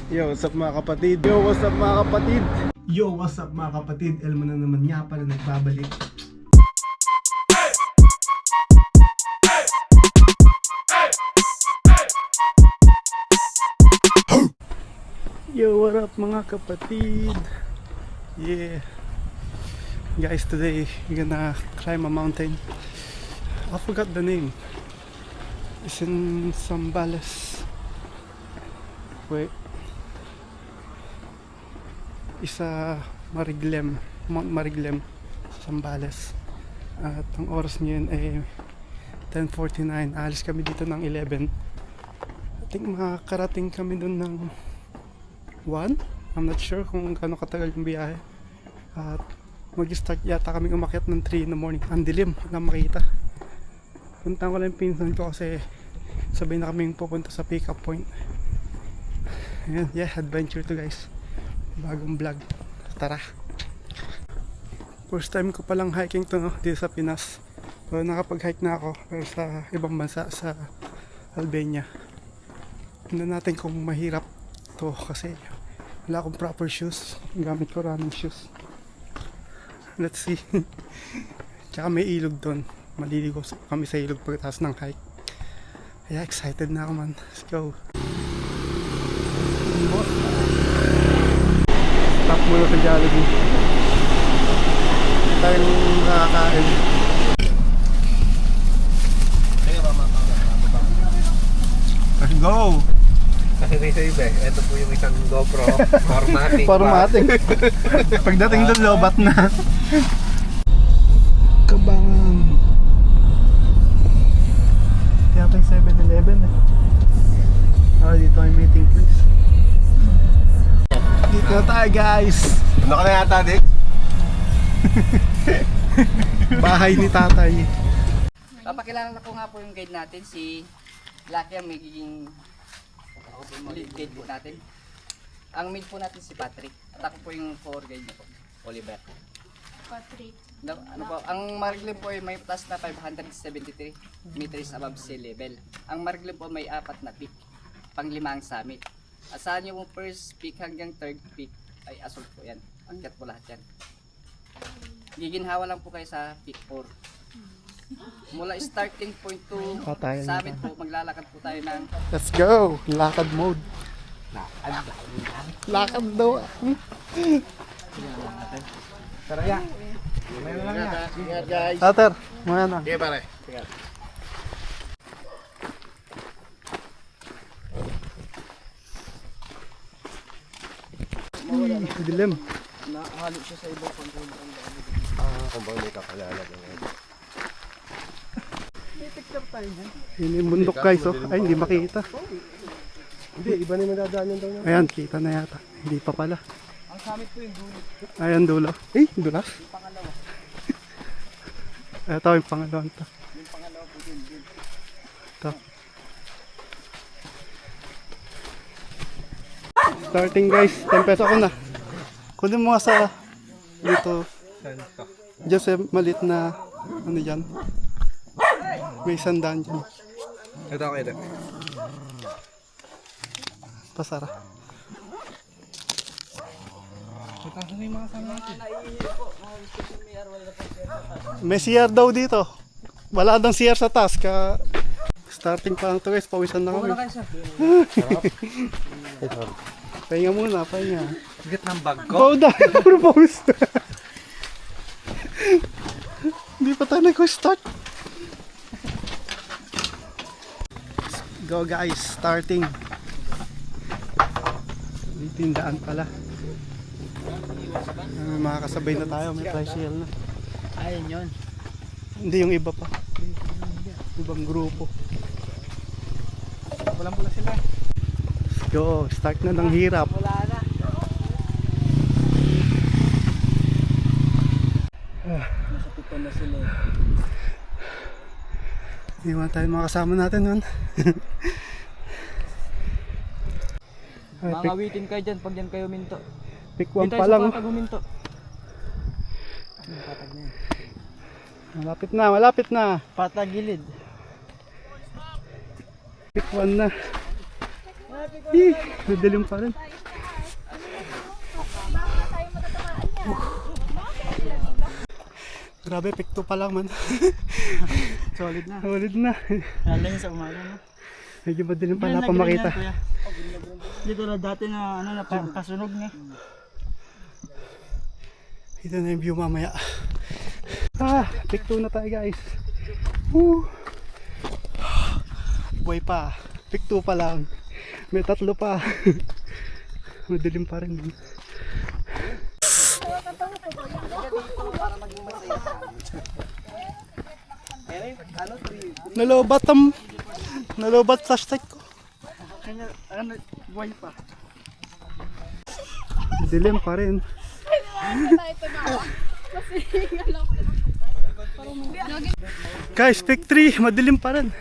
Yo, what's up mga kapatid? Yo, what's up mga kapatid? Yo, what's up mga kapatid? Elmo na naman nga pala nagbabalik. Yo, what up mga kapatid? Yeah. Guys, today we're gonna climb a mountain. I forgot the name. It's in Zambales. Wait. Isa Mariglem, Mount Mariglem, Zambales. At ang oras ngayon ay 10:49. Alis kami dito ng 11. I think makakarating kami dun ng 1. I'm not sure kung gaano katagal yung biyahe. At mag-start yata kami umakyat ng 3 in the morning. Ang dilim, wala makita. Puntaan ko lang yung pinsan ko kasi sabay na kaming pupunta sa pick up point. Ayan, yeah, adventure to guys. Bagong vlog. Tara. First time ko palang hiking to, no, dito sa Pinas. So nakapag-hike na ako pero sa ibang bansa, sa Albania. Tingnan natin kung mahirap to kasi wala akong proper shoes. Gamit ko running shoes. Let's see. Tsaka may ilog doon. Maliligo kami sa ilog pagkatapos ng hike. Kaya excited na ako man. Let's go. Stop muna sa Jollibee. Hindi tayong nakakain. Let's go! Kasi may save eh. Ito po yung isang GoPro. Formatic. Formatic. Pagdating doon, lobat na. Kabangan. Kaya ito yung 7-Eleven eh. Dito ay meeting place. Dito na tayo guys. Ano ka na yata, Dick? Bahay ni tatay. Papakilala ko nga po yung guide natin, si Lucky ang magiging lead guide po natin. Ang maid po natin si Patrick. At ako po yung tour guide niya po, Oliver. Patrick. Ano po, ang Mariglem po ay may taas na 573 meters above sea level. Ang Mariglem po may 4 na peak, pang-5 ang summit. Asahan nyo po first peak hanggang third peak ay assault po yan. Akyat po lahat yan. Giginhawa lang po kayo sa peak 4. Mula starting point to summit po, maglalakad po tayo ng Let's go! Lakad mode. Lakad daw. Tara ya. Mayroon lang ya. Ingat guys. Tater, muna na. Okay pare. Dilim. nahalo siya sa ibang control. Kung ba may kakalala ganyan. Yun yung bundok guys, oh. Ay, hindi makita. Hindi, iba na yung madadaan yung daw na. Ayan, kita na yata. Hindi pa pala. Ang summit po yung dulo. Ayan, dulo. Eh, dulas. Yung pangalawa. Ito yung pangalawang to. Yung pangalawa po yun. Ito. Starting guys, 10 peso ako na. Kunin mo nga sa dito. Saan ka? Diyan sa malit na ano dyan. May sandaan dyan. Ito ako ito. Pasara. Patasan na yung mga sama natin. May CR daw dito. Wala daw CR sa taas. Starting pa lang to guys, pawisan na kami. Pahinga muna, pahinga. Bigat ng bag ko. Go down, propose. Hindi pa tayo nag-start. Go guys, starting. Dito yung daan pala. Makakasabay na tayo, may tricycle na. Ayun yun. Hindi yung iba pa. Ibang grupo. Walang-pula sila. Let's go, start na ng hirap. Wala na. Nakapitan na sila. Hindi man tayo makasama natin nun. Mangawitin kayo dyan pag yan kayo minto. Pick 1 pa lang. Huminto. Malapit na, malapit na. Patagilid. Pick 1 na. Madilim pa rin. Grabe, pick 2 pa lang man. Solid na. Solid na. Lalo yun sa umaga, no? Medyo madilim pa na pa makita. Hindi tulad dati na ano, napakasunog niya. Ito na yung view mamaya. Pick 2 na tayo guys. Woo! Buhay pa. Pick 2 pa lang. May 3 pa. Madilim pa rin. Nalobat flashlight ko. Kanya, ano, buhay pa. Madilim pa rin. Guys, pick 3, madilim pa rin.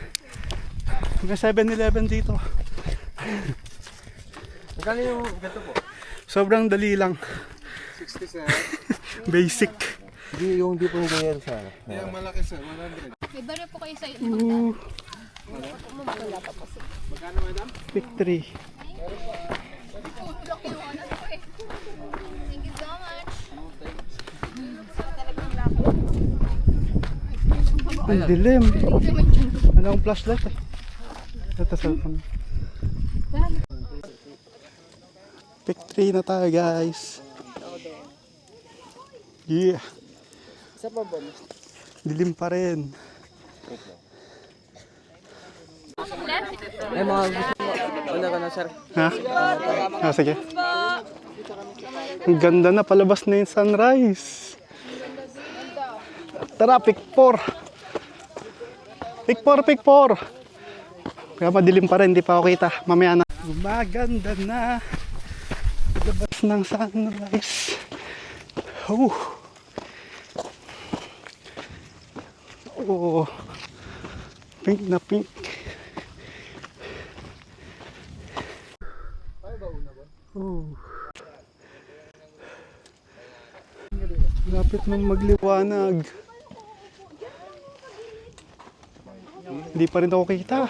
May 7-Eleven dito. Magkano yung ganito po? Sobrang dali lang. 60 sir. Basic. Hindi po yung ganyan sa ano. Yung malaki sir, 100. May baril po kayo sa Ooh, Magkano madam? pick 3. Thank you so much. Ang dilim. Wala akong flashlight eh. Ito cellphone. Pick 3 na tayo guys. Yeah. Isa pa ba? Dilim pa rin. Eh, mga gusto mo. Una ka na, sir. Ha? Sige. Ang ganda na, palabas na yung sunrise. Tara, pick 4. Pick 4, pick 4. Kaya madilim pa rin, hindi pa ako kita. Mamaya na. Gumaganda na. Labas ng sunrise. Oh. Oh. Pink na pink. Oh. Lapit nang magliwanag. Hindi pa rin ako kita.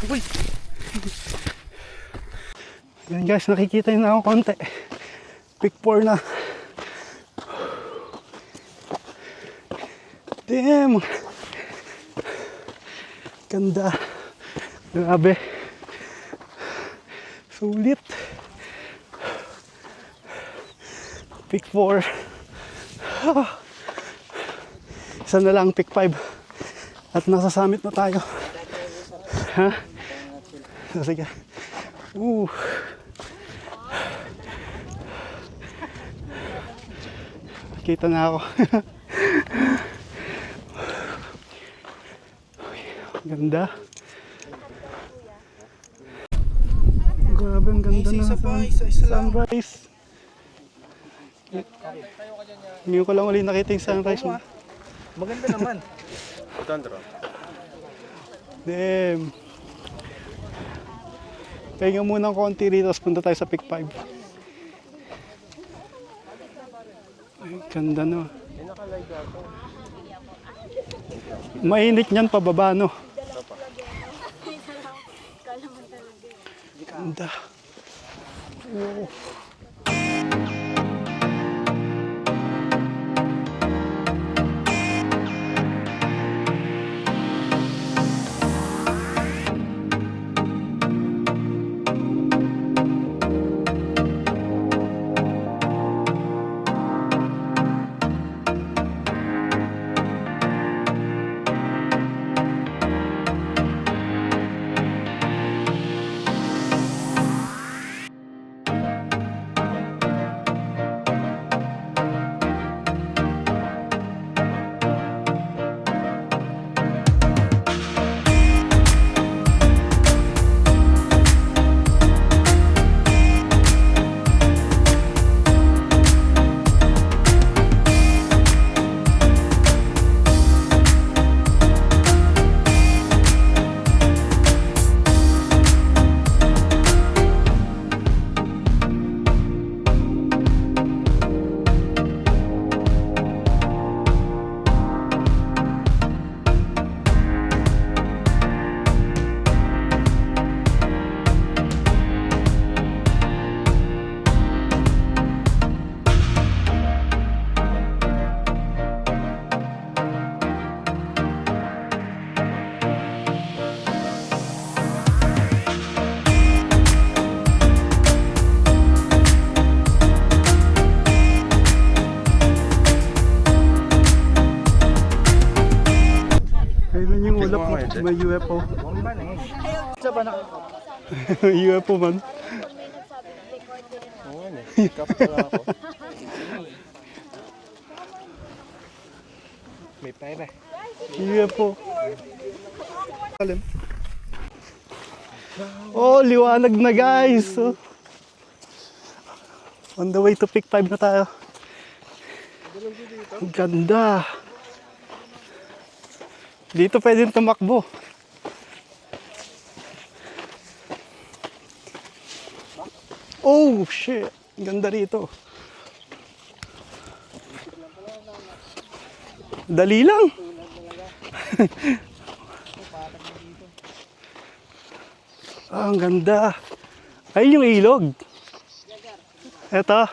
Uy! Yan guys, nakikita nyo na ako konti. Pick 4 na. Damn! Ganda. Grabe. Sulit. Pick 4. Isa na lang, pick 5. At nasa summit na tayo. Ha? Sige. Kita na ako. Ganda. Grabe, ang ganda na sunrise. Ngayon ko lang ulit nakita yung sunrise mo. Maganda naman. Damn. Pahinga muna ng konti rito, tapos punta tayo sa pick 5. Ay, ganda no. Mainit niyan pababa no. Ganda. Oh. May UFO. Bomba na eh. Sa ba na? UFO man. Oo nga eh. Pick up pala ako. May pera. UFO. Alim. Oh, liwanag na guys. Oh. On the way to Pick 5 na tayo. Ang ganda. Dito pwedeng tumakbo. Oh, shit. Ang ganda rito. Dali lang. Ah, ang ganda. Ay, yung ilog. Eto.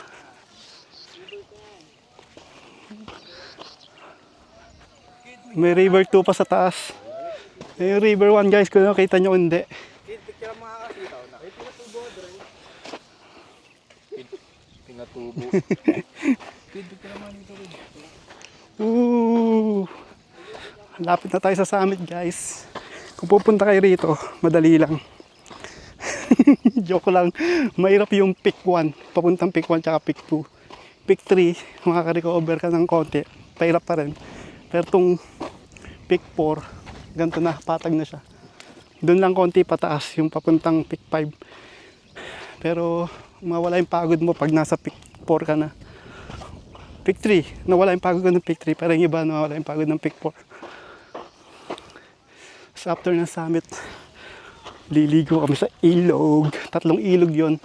May river 2 pa sa taas. Yung river 1 guys, kung nakita nyo hindi. Pinatubo. Lapit na tayo sa summit guys. Kung pupunta kayo rito, madali lang. Joke lang. Mahirap yung pick 1. Papuntang pick 1 tsaka pick 2. Pick 3, makaka-recover ka ng konti. Pahirap pa rin. Pero itong pick 4, ganito na, patag na siya. Doon lang konti pataas yung papuntang pick 5. Pero mawala yung pagod mo pag nasa pick 4 ka na. Pick 3, nawala yung pagod ng pick 3. Pero yung iba, nawala yung pagod ng pick 4. So after ng summit, liligo kami sa ilog. 3 ilog yon.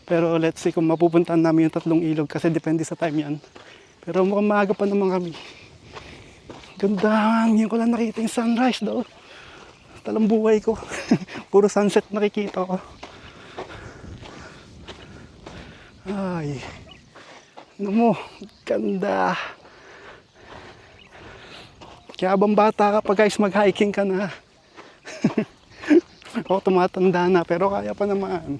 Pero let's see kung mapupuntahan namin yung 3 ilog kasi depende sa time yan. Pero mukhang maaga pa naman kami. Ganda, ngayon ko lang nakita yung sunrise daw. Talang buhay ko. Puro sunset nakikita ko. Ay. Ano mo, ganda. Kaya habang bata ka pa guys, mag-hiking ka na. Ako tumatanda na pero kaya pa naman.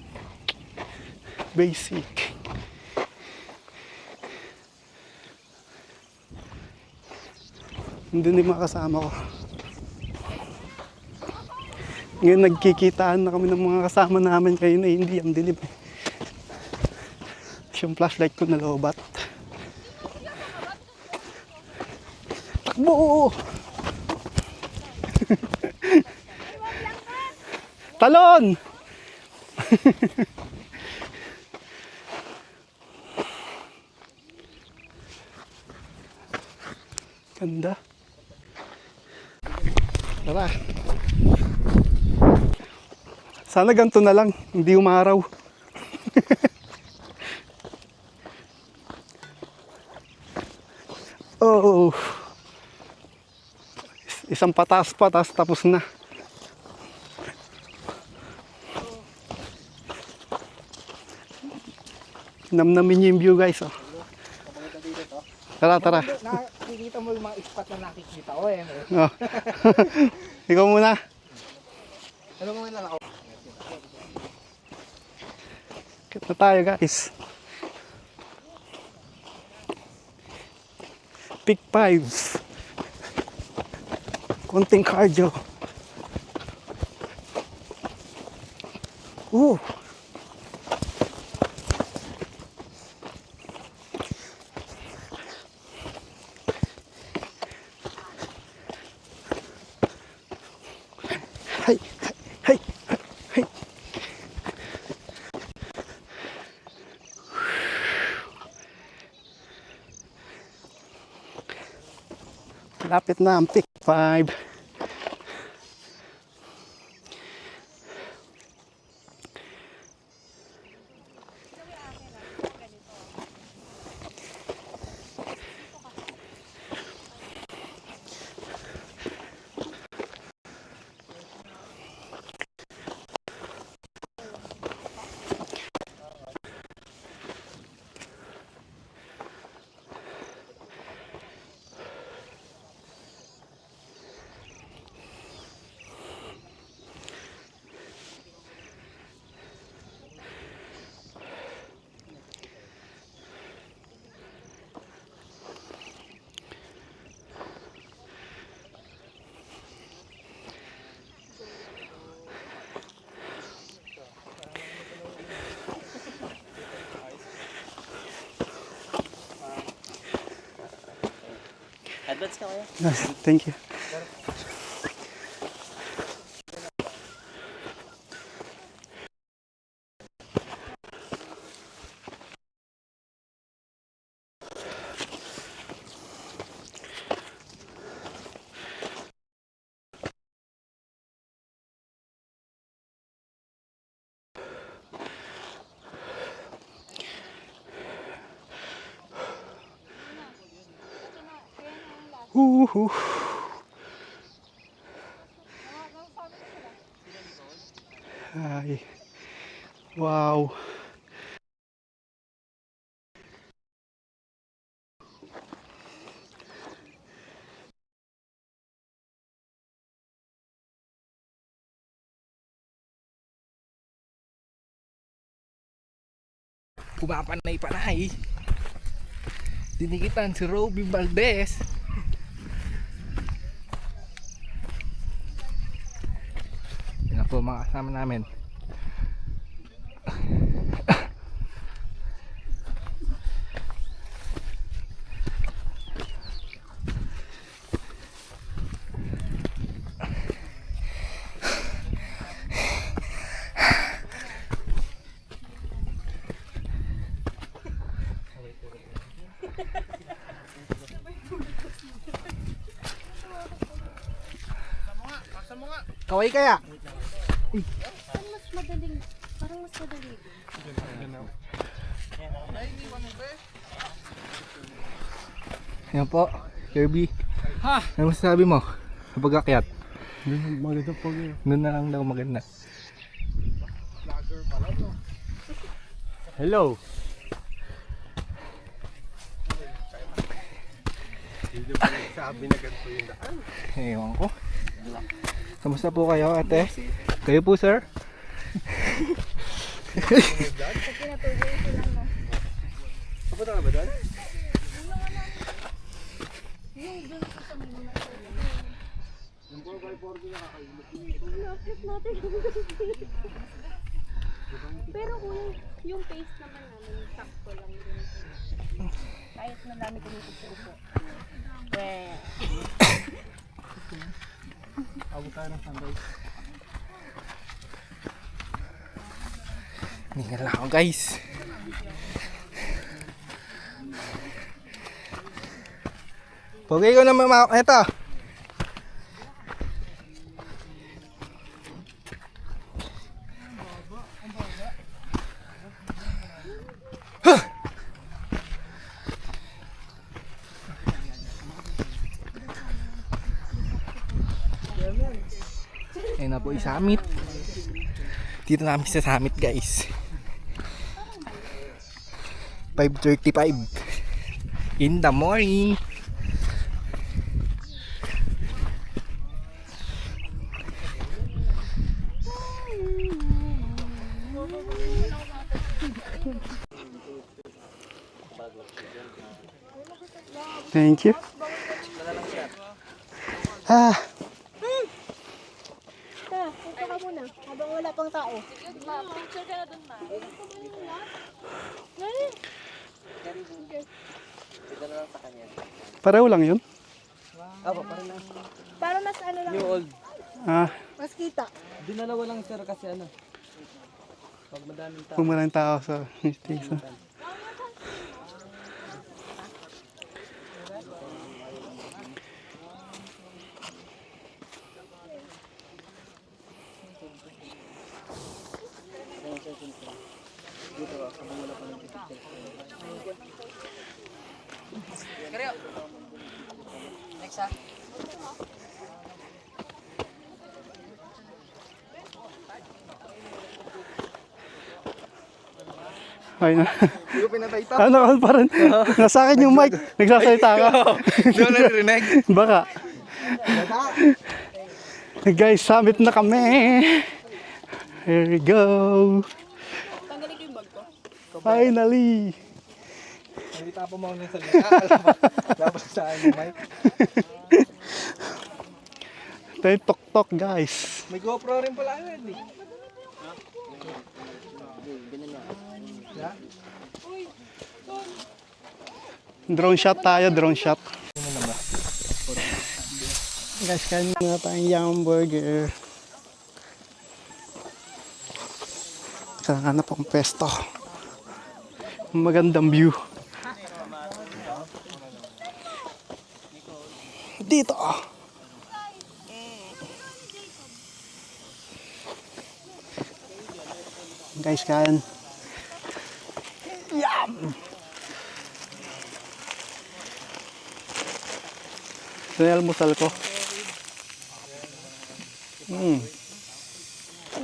Basic. Hindi mga kasama ko. Ngayon nagkikitaan na kami ng mga kasama namin kayo na hindi ang dilim. Yung flashlight ko na lobat. Takbo! Talon! Ganda. Tara. Sana ganito na lang, hindi umaraw. Oh. Isang patas tapos na. Namnamin niyo yung view guys. Oh. Tara. Nakikita mo yung mga spot na nakikita ko eh. Oh. Ikaw muna. Ano mo lang ako? Kit na tayo guys. Pick 5. Konting cardio. Hey. Lapit na ang pick 5. Advance ka kaya? Thank you. Woohoo. Ay. Wow. Pumapanay-panay. Dinikitan si Roby Valdez. Yan na po mga kasama namin. Kaway kaya? Parang mas madaling. Parang mas madali. Yan po, Kirby. Ha? Ano masasabi mo sa pag-akyat? Maganda po yun. Doon na lang daw maganda. Hello. Ewan ko. Kamusta po kayo, ate? Kayo po, sir? Papunta ka ba doon? Pero kung yung pace naman namin, sakto lang din. Kahit na dami kumikip sa upo. Abot tayo ng sunrise. Hindi lang ako, guys. Pogay ko naman eto. Ayun na po yung summit. Dito namin sa summit, guys. 5:35 in the morning. Thank you. Ah, Punta ka muna, habang wala pang tao. Picture ka na dun, ma. pareho lang yun. Para mas ano lang, Ah, mas kita. Dinalawa lang sir kasi ano. Pag madaming tao. kung maraming tao sa station. Next ha. Ay na. Hindi ko pinatay ito. Ano ka pa rin? Nasa akin yung mic. Nagsasalita ka. Hindi ko narinig. Baka. Guys, summit na kami. Here we go. Tanggalin ko yung bag ko. Finally. Hindi tapo mo ng salita. Dapat sa akin yung mic. Tayo tok-tok guys. May GoPro rin pala yun eh. Drone shot tayo, drone shot. Guys, kain muna tayong yum burger. Saan hanap akong pesto. Magandang view. Dito. Guys, kain. Yum! Ito yung almusal ko.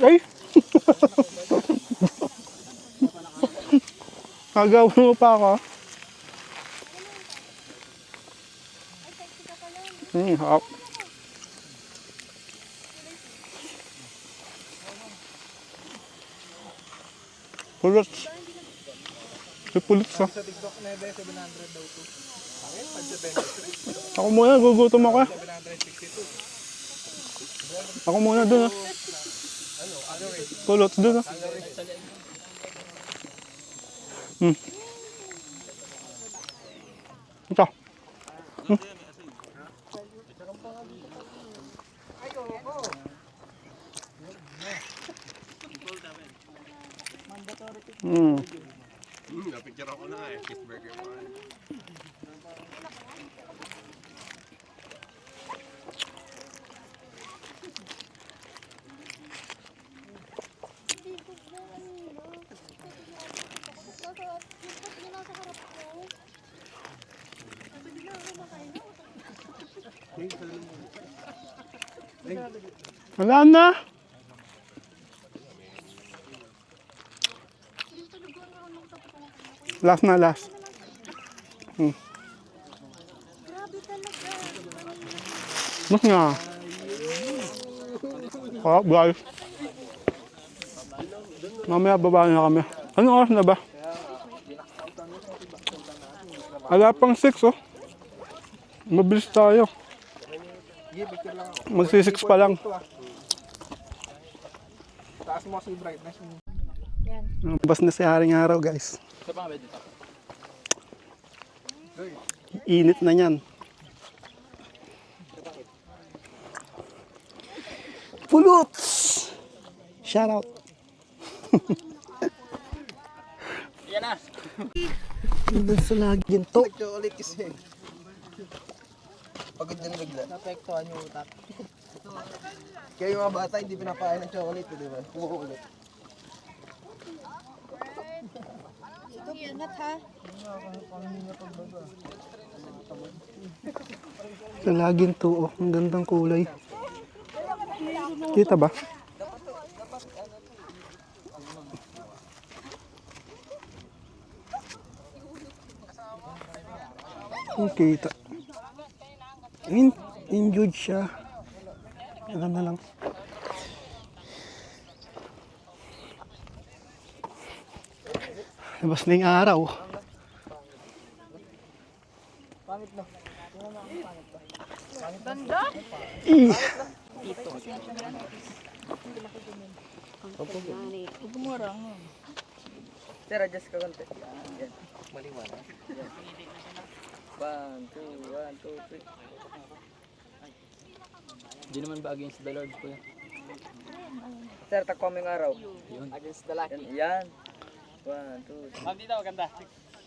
Ay! Nagawin mo pa ako. Hop. Pulot. May pulot sa. Ako muna, gugutom ako. Ako muna dun. Pulot dun. Ito. Napicture ako na eh. Cheeseburger pa. Wala na. Last na last. Mas nga. Oh, guys. Mamaya baba na kami. Anong oras na ba? Wala pang 6 oh. Mabilis tayo. Magsi-6 pa lang. Taas mo kasi brightness mo. Bas na si Haring Araw, guys. Init na yan. Puluts! Shout out! Yan na. Doon sa lagyan to. Chocolate kasi. Pagod din bigla. Napektuhan yung utak. Kaya yung mga bata hindi pinakain ng chocolate, di ba? Kumukulit. Sa lagyan to, oh. Ang gandang kulay. Kita ba? Kita. Enjoyed siya. Ano na lang. Labas na yung araw. Ih! Sir, adjust ka konti. Yan. Maliwanag. Yan. 1, 2, 1, 2, 3. Hindi naman ba against the Lord ko yan? Sir, tagpaming araw. Against the lucky. Yan. 1, 2, 3. Ma'am, dito maganda.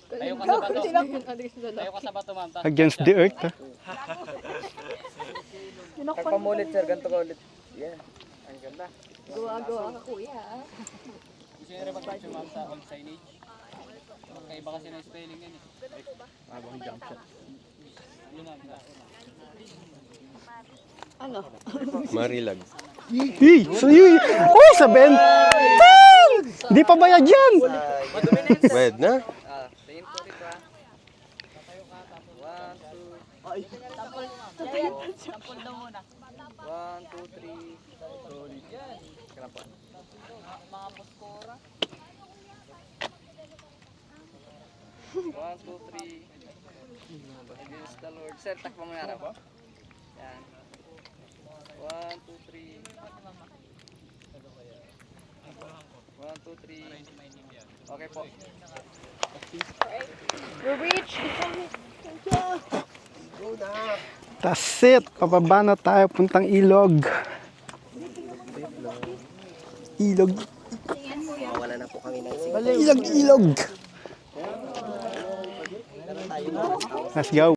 Tayo ka sa bato. Tayo ka sa bato, ma'am. Against the earth, ha? Tagpamulit, sir. Ganito ka ulit. Yan. Ang ganda. Gawa-gawa ka, kuya. Gusto nyo rin mag-picture, ma'am, sa old signage? Magkaiba kasi ng spelling yan eh. Abang jump shot. Yun na, Marilag. Hey! Sa'yo! Oh, sa Ben! Di pa bayad yan! Bayad na? Tingin ko rin ba? 1, 2. Tampol daw muna. 1, 2, 3. Solid yan. Kaya po. Mga poskora. 1, 2, 3. Against the Lord. Sir, takpa mo na po. Yan. 1, 2, 3. 1, 2, 3. Okay po. We're rich. Go na! That's it. Pababa na tayo. Puntang ilog. Ilog. Wala na po kami ng Ilog, ilog. Let's go.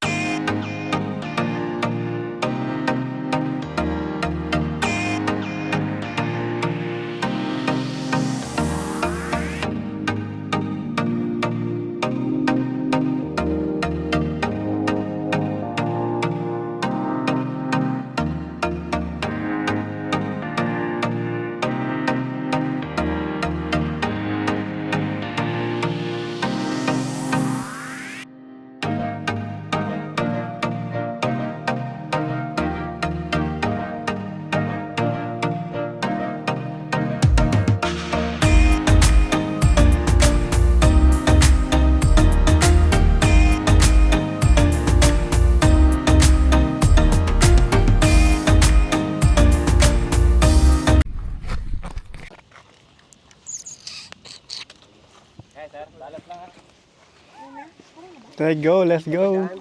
Let's go, let's go.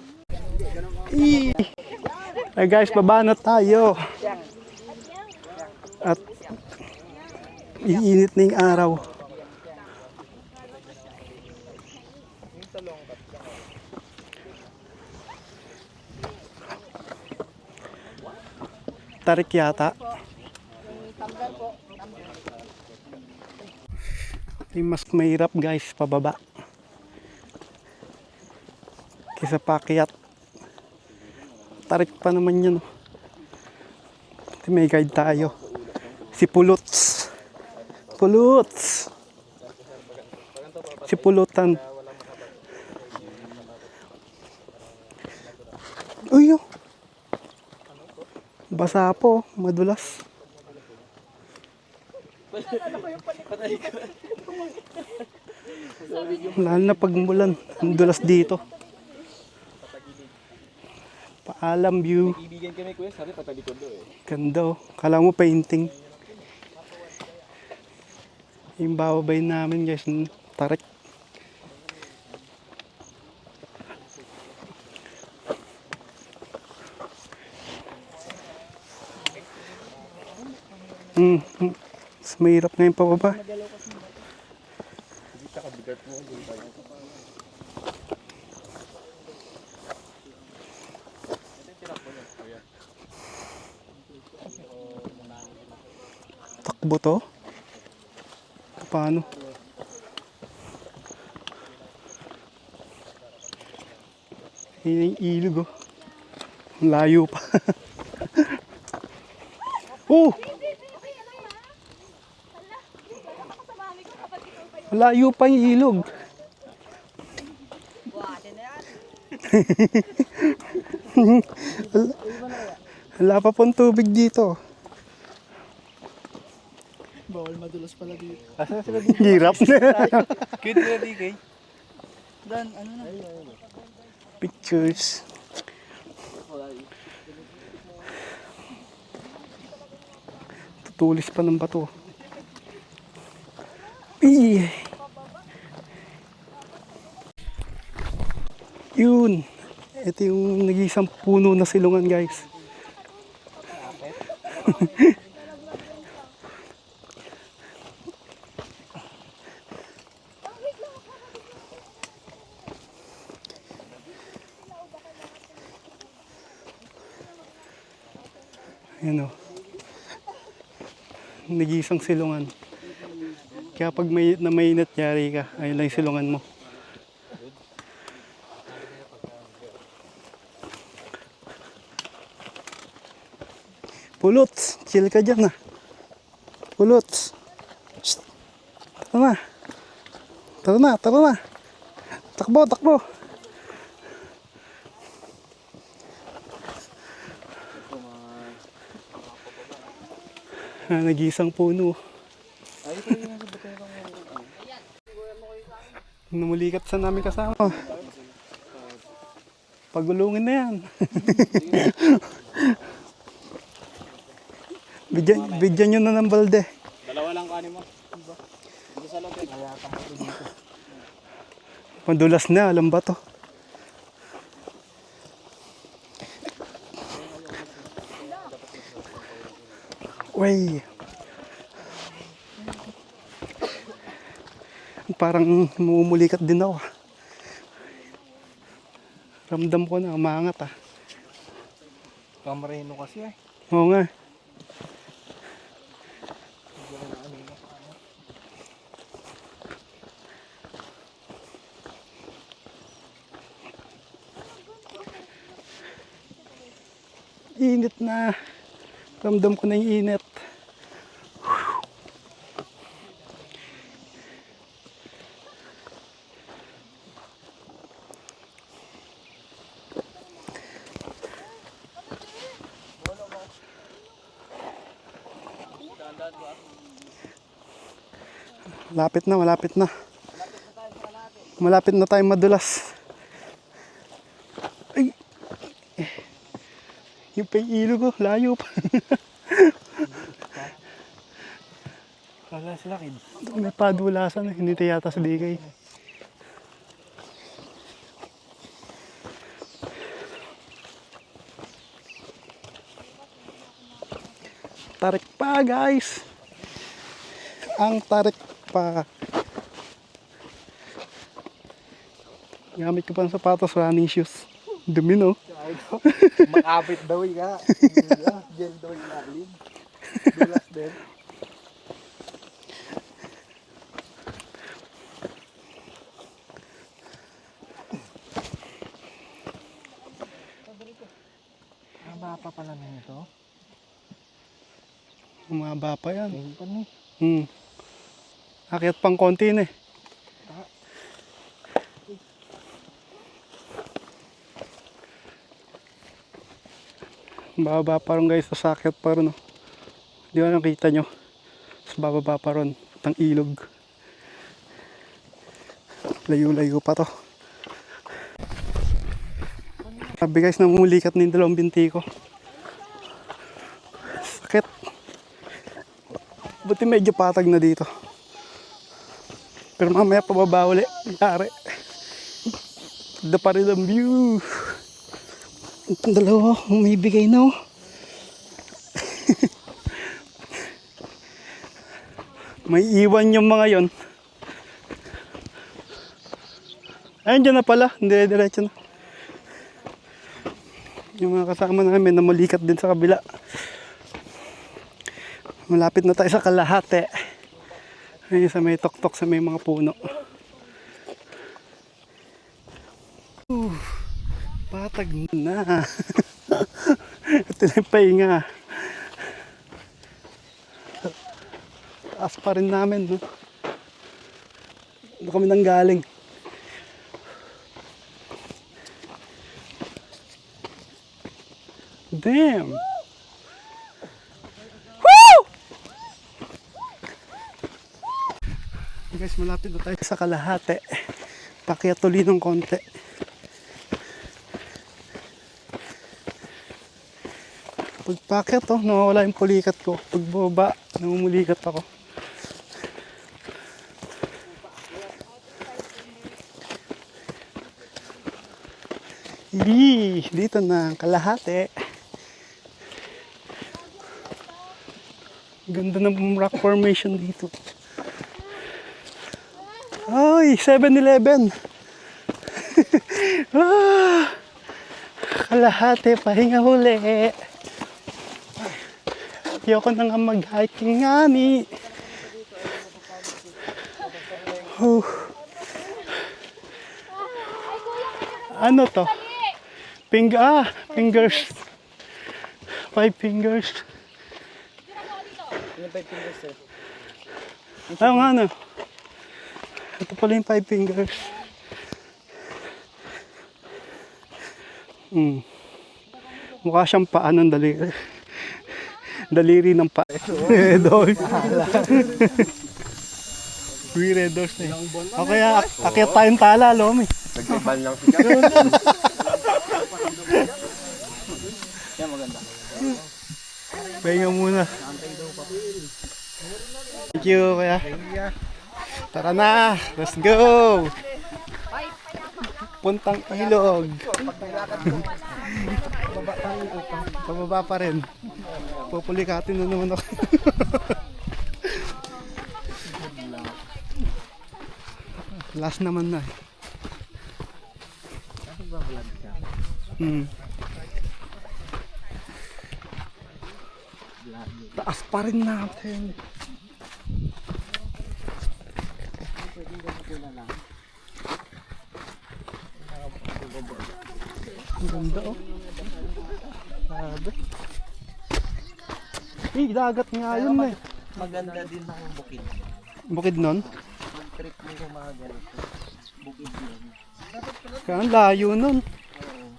Hey guys, baba na tayo. At iinit na yung araw. Tarik yata. Yung mas mahirap guys, pababa. Kaysa paakyat. Tarik pa naman yan. May guide tayo. Si Puluts. Puluts. Si Pulutan. Uy, oh. Basa po. Madulas. Lalo na pag umulan. Ang dulas dito. Paalam view. Ibigan kami kuya, sabi patalikod do eh. Ganda oh. Kala mo painting. Yung bababay namin guys. Tarik. Mas mahirap nga yung pababa. Takbo to? Paano? Yun yung ilog oh. Ang layo pa. Oh! Layo pa yung ilog. Wala pa pong tubig dito. Bawal madulas pala dito. Asa sila dito? Hirap na. Cute na DK. Dan, ano na? Pictures. Tutulis pa ng bato. Yun. Ito yung nag-iisang puno na silungan guys. Ayan o. Nag-iisang silungan. Kaya pag mainit yari ka, ayun lang yung silungan mo. Puluts, chill ka dyan ah. Puluts. Shh. Tara na. Tara na, tara na. Takbo, takbo. Nag-iisang puno. Numulikat sa namin kasama. Pagulungin na yan. Bigyan nyo na ng balde. Dalawa lang kanin mo. Dito sa loob. Pandulas na, alam ba to? Way. Parang mumulikat din ako. Ramdam ko na, umangat ah. Kamarino kasi eh. Oo nga. Init na. Ramdam ko na yung init. Malapit na, malapit na. Malapit na tayong madulas. Ay. Yung pa yung ilog ko, layo pa. Wala sila kid. May padulasan, hindi tayo yata sa digay. Tarik pa guys. Ang tarik pa. Gamit ko pa ng sapatos, running shoes. Dumi no? Makapit daw nga. Gel daw yung lalim. Dulas din. Haba pa pala na ito. Umaba pa yan. Ayun pa ni. Akyat pang konti na eh. Bababa pa rin guys, sa akyat pa rin. Di ba nakita nyo? Sa bababa pa rin. Ang ilog. Layo-layo pa to. Sabi guys, namumulikat na yung dalawang binti ko. Sakit. Buti medyo patag na dito. Pero mamaya pababa uli. Yari. Ganda pa rin ang view. Itong dalawa, umibigay na oh. May iwan yung mga yon. Ayun dyan na pala. Dire-diretso na. Yung mga kasama namin na malikat din sa kabila. Malapit na tayo sa kalahati. Ayun sa may tok-tok sa may mga puno. Patag na. Ito na yung pahinga. Taas pa rin namin, no? Doon kami nang galing. Damn! Woo! Guys, malapit na tayo sa kalahati. Pakyat tuloy ng konti. Pagpakyat to, nawawala yung pulikat ko. Pagbaba, namumulikat ako. Dito na, kalahati. Ganda ng rock formation dito. Ay, 7-Eleven. Kalahati, pahinga huli. Ayoko na nga mag-hiking nga ni. Ano to? Fingers. 5 fingers. Yung 5 fingers sir. Ayaw nga no. Ito pala yung 5 fingers. Mukha siyang paa ng daliri. Daliri ng paa. Red horse. Red horse na eh. O kaya akyat tayong tala, Lomi. Nagtiban lang siya. Yan maganda. Pahinga muna. Thank you, kuya. Tara na, let's go! Puntang ilog. Pababa pa rin. Pupulikatin na naman ako. Last naman na. Nagbablog ka. Taas pa rin natin. Ang ganda oh. Grabe. Dagat nga yun eh. Maganda din ang bukid. Bukid nun? Pag trip mo yung mga ganito. Bukid yun. Kaya ang layo nun. Oo.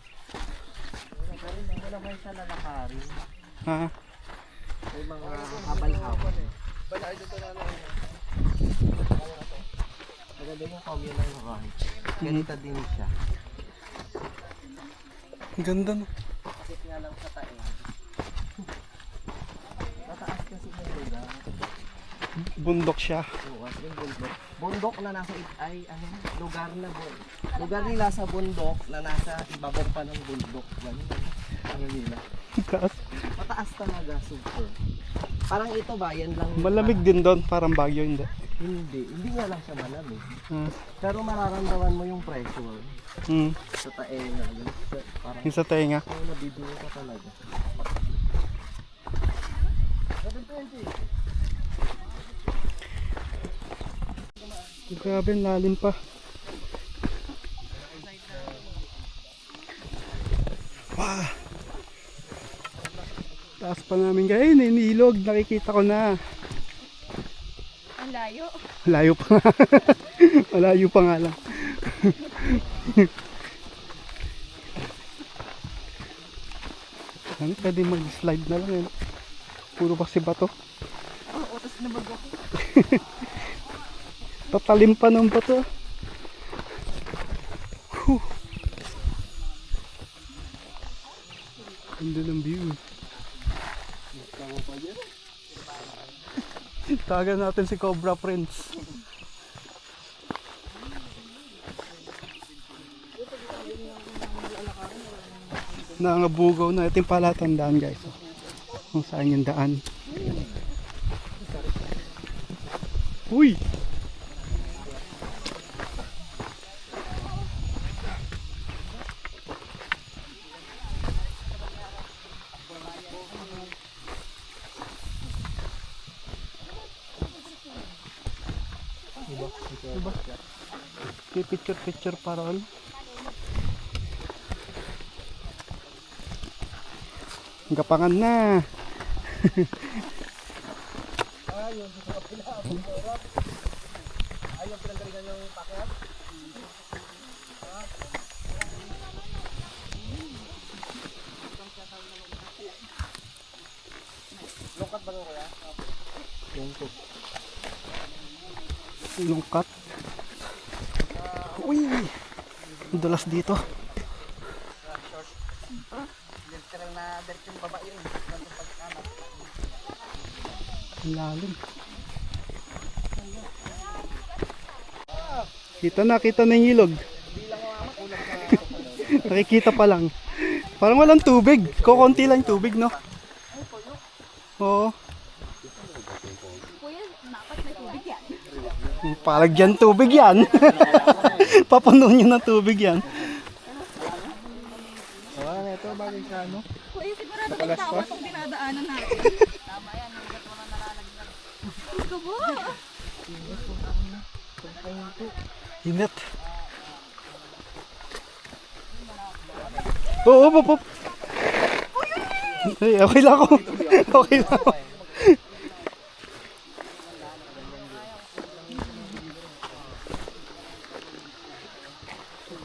Pero naman siya lalakarin. Ha? May mga habal-habal. Maganda yung communal ranch. Ganito din siya. Ang ganda no. Kasi nga lang sa tae. Mataas kasi yung lugar. Bundok siya. Oo, as in bundok. Bundok na nasa lugar na lugar nila sa bundok na nasa ibabaw pa ng bundok. Ano nila? Taas. Mataas talaga, super. Parang ito ba, yan lang. Malamig din doon, parang Baguio hindi. Hindi nga lang siya malamig. Hmm. Pero mararamdaman mo yung pressure sa tae nga. Parang Yung sa tenga. nabibiyo ka talaga. Grabe, ang lalim pa. Wow. Taas pa namin guys, inilog, nakikita ko na. Ang layo. Malayo pa nga. Malayo pa nga lang. Ano, pwede mag-slide na lang eh. Puro kasi bato. Oo, tapos nabag ako. Tatalim pa ng bato. Whew. Ganda ng view. Tagan natin si Cobra Prince. Nangabugaw na. Ito yung palatandaan guys. Kung saan yung daan. Uy! Diba? May picture pa ron. Gapangan na. Lungkat. Uy! Ang dulas dito. Ang lalim. Kita na yung ilog. Nakikita pa lang. Parang walang tubig. Kukunti lang tubig, no? Oo. Kuya, dapat may tubig yan. Palagyan tubig yan. Papunuan nyo ng tubig yan. Ito bagay sa ano? Kuya, sigurado may tawa itong dinadaanan natin. Tama yan, hanggat wala nalalagyan. Gusto mo? Init. Oo, pop. Ay, okay lang ako. Okay lang ako.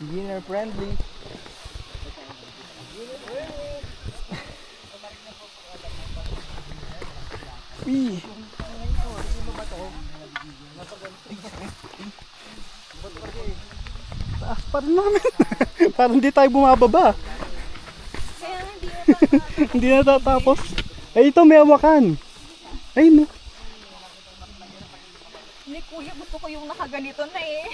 Beginner friendly. Uy. Taas pa rin namin. Parang hindi tayo bumababa. Kaya hindi na Hindi natatapos. Ay, ito may awakan. Ay, no. Ni kuya, gusto ko yung nakaganito na eh.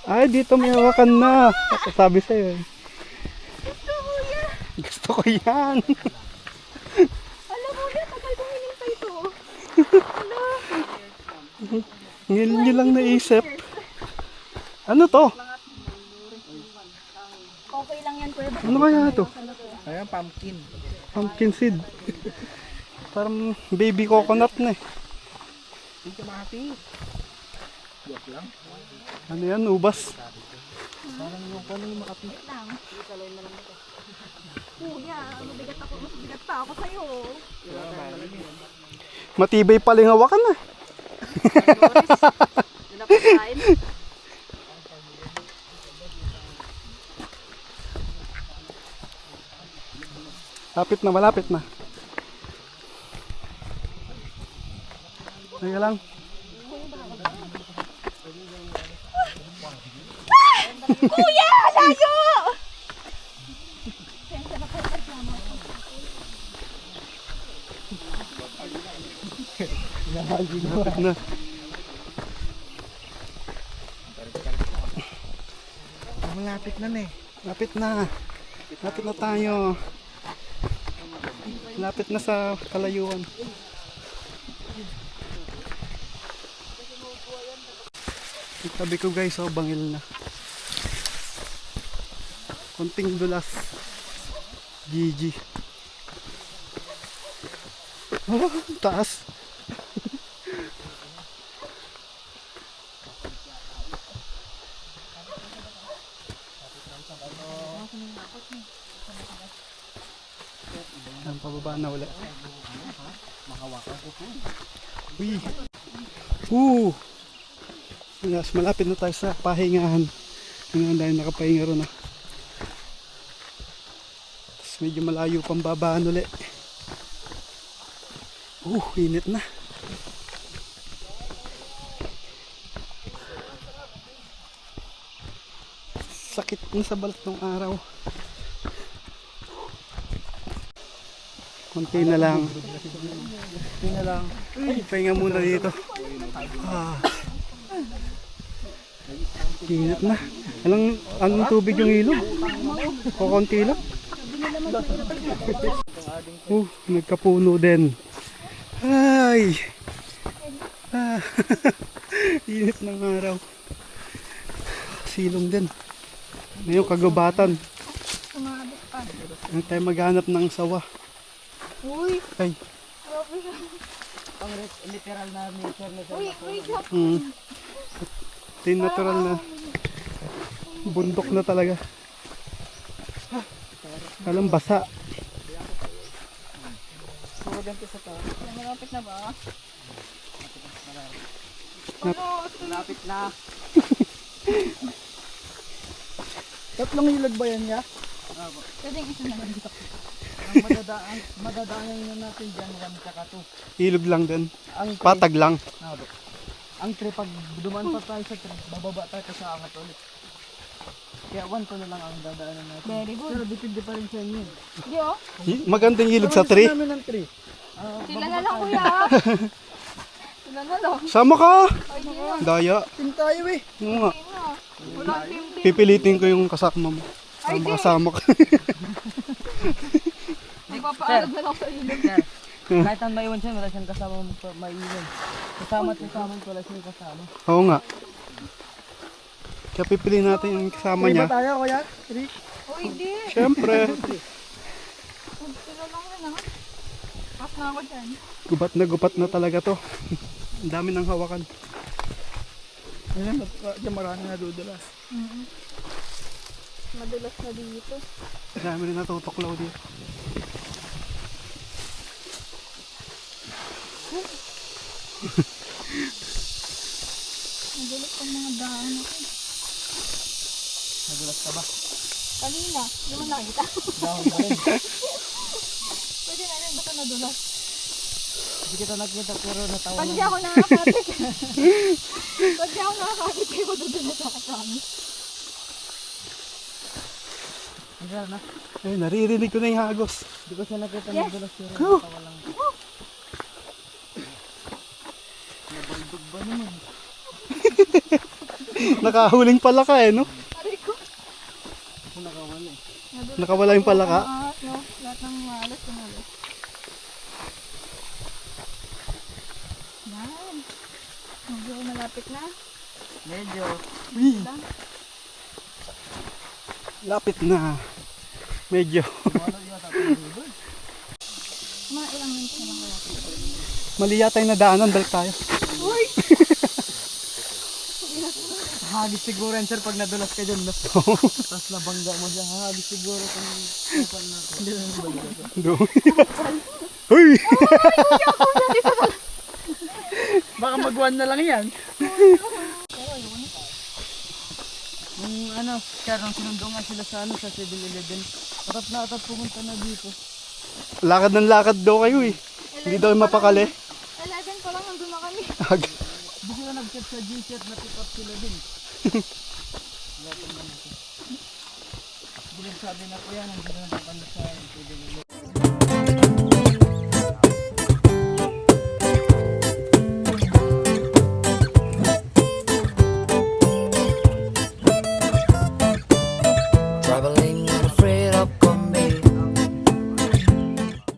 Ay, dito may awakan na. Sabi sa'yo eh. ko yan. Alam mo, tagal kong hinintay to. Ngayon nyo lang naisip. Ano to? Okay lang yan, kuya. Ano kaya to? Ayan, pumpkin. Pumpkin seed. Parang baby coconut na eh. Hindi ka makati. Joke lang. Ano yan? Ubas. Parang yung kung ano yung makati. Kuya, mabigat ako. Mas bigat pa ako sa'yo. Matibay pala yung hawakan na. Napakain. Lapit na, malapit na. Teka lang. Kuya, layo! Lapit na. Malapit na na eh. Lapit na. Lapit na tayo. Lapit na sa kalayuan. Yung tabi ko guys, oh, bangil na. Konting dulas. GG. Oh, taas. Ang pababa na ulit. Uy. Yes, malapit na tayo sa pahingahan. Yung dahil nakapahinga ron na. Tapos medyo malayo pang babaan ulit. Init na. Sakit na sa balat ng araw. Konti na lang. Pahinga muna dito. Init na. Anong tubig yung ilog? O konti lang. Nagkapuno din. Ay! Init ng araw. Silong din. Ngayon kagubatan. Ang tayo maghanap ng sawa. Uy, Ay. Ang literal na nature na uy, wait up. Ito yung natural na bundok na talaga. Alam basa. Malapit na ba? Malapit na. Tatlong hilag ba yan ya? Pwede isa na lang dito. Ang madadaanan na natin dyan, 1 tsaka 2. Ilog lang din. Ang Patag lang. Ang 3, pag dumaan pa tayo sa 3, bababa tayo sa angat ulit. Kaya 1 to na lang ang dadaanan natin. Very good. Pero depende pa rin sa inyo. Hindi oh. Magandang ilog sa Gusto 3. namin ng 3. Sila na lang kuya. Sila na lang. Sama ka! Ay, di na. Daya. Team tayo eh. Oo nga. Di na. Walang team. Pipilitin ko yung kasama mo. Kasama ka. Magpapaalag na lang sa ilog. Kahit ang maiwan siya, wala siyang kasama maiwan. Kasama at kasama, wala siyang kasama. Oo nga. Kaya pipiliin natin yung kasama niya. tayo, kuya? 3? Oh, hindi. Siyempre. Sila lang yan ha. Pas na ako dyan. Gubat na talaga to. Ang dami ng hawakan. Ayan, marami na dudulas. Madulas na dito. Ang dami rin natutuklaw dito. Madulas ang mga daan ako. Nadulas ka ba? Kanina, hindi mo nakita. Dahon ba rin? Pwede na rin, basta nadulas. Hindi kita nakita pero natawa Pag di ako nakakapit. Pag di ako nakakapit, kayo madudulas ako promise. Hindi na. Eh, naririnig ko na yung hagos. Hindi ko siya nakita Yes. nadulas pero natawa lang. Nabaldog ba naman? Nakahuling palaka eh, no? Aray ko. Ako nakawala eh. Nakawala yung palaka. No, lahat Lapit na. Medyo. Lapit na. Medyo. Mga ilang minutes na lang kaya. Mali yata yung nadaanan. Balik tayo. Hagis siguro yan, sir, pag nadulas ka dyan. Tapos nabangga mo siya. Hagis siguro kung kapan na to. Hindi na Doon. Uy! Baka mag-1 na lang yan. Nung ano, kaya nung sinundo nga sila sa ano, sa 7-Eleven. Atat pumunta na dito. Lakad ng lakad daw kayo eh. Hindi daw mapakali. 11 pa lang, nandun na kami. Hindi sila nag-chat sa G-chat na pick up sila din. Sabi na ko yan, hindi na nagkakanda sa 7-Eleven.